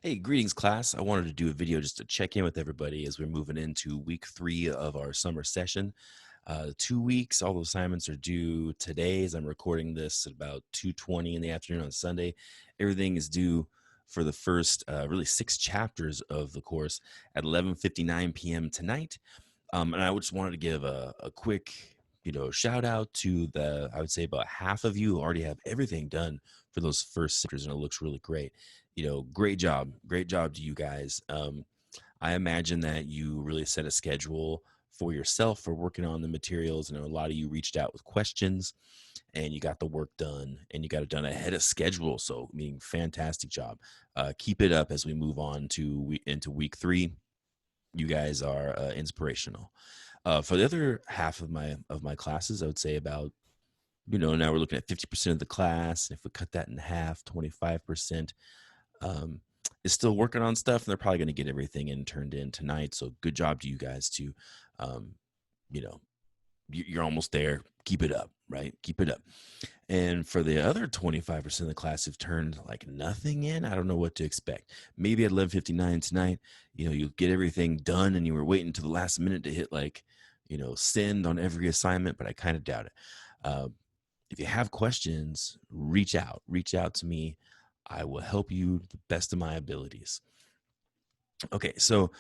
Hey, greetings, class. I wanted to do a video just to check in with everybody as we're moving into week 3 of our summer session. 2 weeks, all the assignments are due today as I'm recording this at about 2:20 in the afternoon on Sunday. Everything is due for the first really 6 chapters of the course at 11:59 p.m. tonight. And I just wanted to give a quick, shout out to I would say about half of you who already have everything done for those first chapters, and it looks really great. Great job to you guys. I imagine that you really set a schedule for yourself for working on the materials, and a lot of you reached out with questions, and you got the work done, and you got it done ahead of schedule. So, meaning fantastic job. Keep it up as we move on into week 3. You guys are inspirational. For the other half of my classes, I would say about now we're looking at 50% of the class, and if we cut that in half, 25% um, is still working on stuff, and they're probably going to get everything in turned in tonight. So good job to you guys too. Um, you know, you're almost there. Keep it up, right? Keep it up. And for the other 25% of the class who've turned like nothing in, I don't know what to expect. Maybe at 11:59 tonight, you'll get everything done and you were waiting to the last minute to hit like, send on every assignment, but I kind of doubt it. Uh, if you have questions, reach out to me. I will help you to the best of my abilities. Okay, so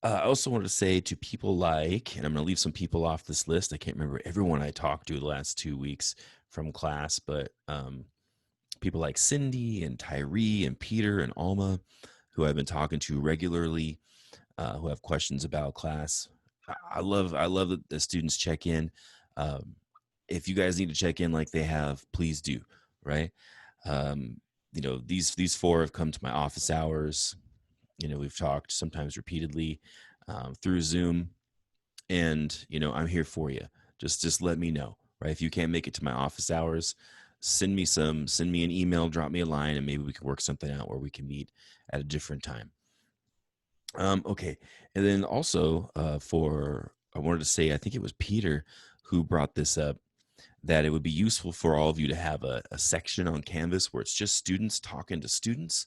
I also wanted to say to people like, and I'm going to leave some people off this list. I can't remember everyone I talked to the last 2 weeks from class, but people like Cindy and Tyree and Peter and Alma, who I've been talking to regularly, who have questions about class. I love that the students check in. Um, if you guys need to check in like they have, please do. Right? Um, these four have come to my office hours. We've talked sometimes repeatedly through Zoom, and I'm here for you. Just let me know, right? If you can't make it to my office hours, send me an email, drop me a line, and maybe we can work something out where we can meet at a different time. Okay, and then also for I wanted to say, I think it was Peter who brought this up, that it would be useful for all of you to have a section on Canvas where it's just students talking to students,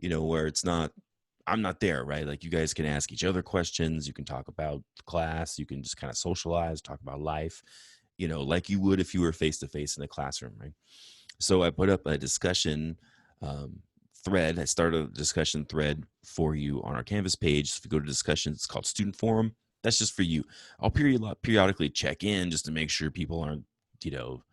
where it's not, I'm not there, right? Like you guys can ask each other questions. You can talk about class. You can just kind of socialize, talk about life, like you would if you were face to face in the classroom, right? So I put up a discussion um, thread. I started a discussion thread for you on our Canvas page. So if you go to discussion, it's called Student Forum. That's just for you. I'll periodically check in just to make sure people aren't, you know,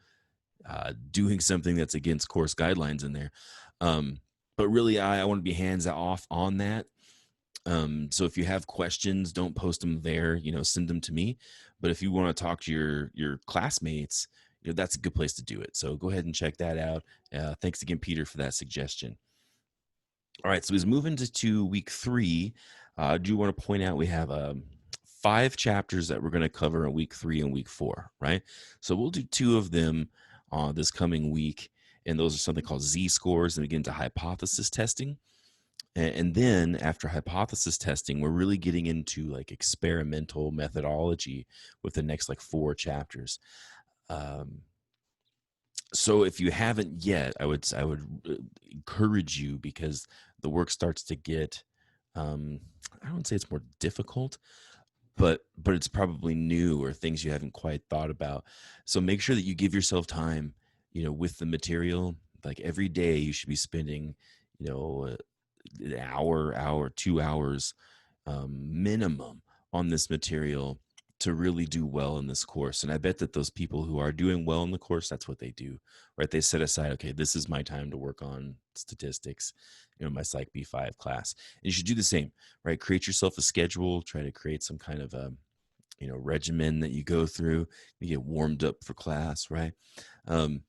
doing something that's against course guidelines in there. Um, but really, I want to be hands off on that. So if you have questions, don't post them there. Send them to me. But if you want to talk to your classmates, that's a good place to do it. So go ahead and check that out. Thanks again, Peter, for that suggestion. All right, so as we move into week 3, I do want to point out we have 5 chapters that we're going to cover in week 3 and week 4, right? So we'll do 2 of them this coming week, and those are something called Z-scores and we get into hypothesis testing. And then after hypothesis testing, we're really getting into like experimental methodology with the next like 4 chapters. Um, so if you haven't yet, I would encourage you, because the work starts to get I don't say it's more difficult, but it's probably new or things you haven't quite thought about. So make sure that you give yourself time, with the material. Like every day you should be spending, an hour, 2 hours minimum on this material to really do well in this course. And I bet that those people who are doing well in the course, that's what they do, right? They set aside, okay, this is my time to work on statistics, my Psych B5 class. And you should do the same, right? Create yourself a schedule, try to create some kind of a, regimen that you go through. You get warmed up for class, right? Um,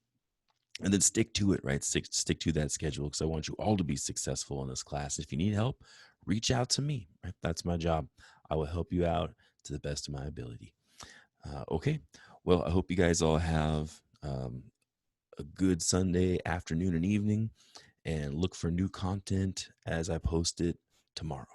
and then stick to it, right? Stick to that schedule, because I want you all to be successful in this class. If you need help, reach out to me, right? That's my job. I will help you out to the best of my ability. Okay. Well, I hope you guys all have a good Sunday afternoon and evening, and look for new content as I post it tomorrow.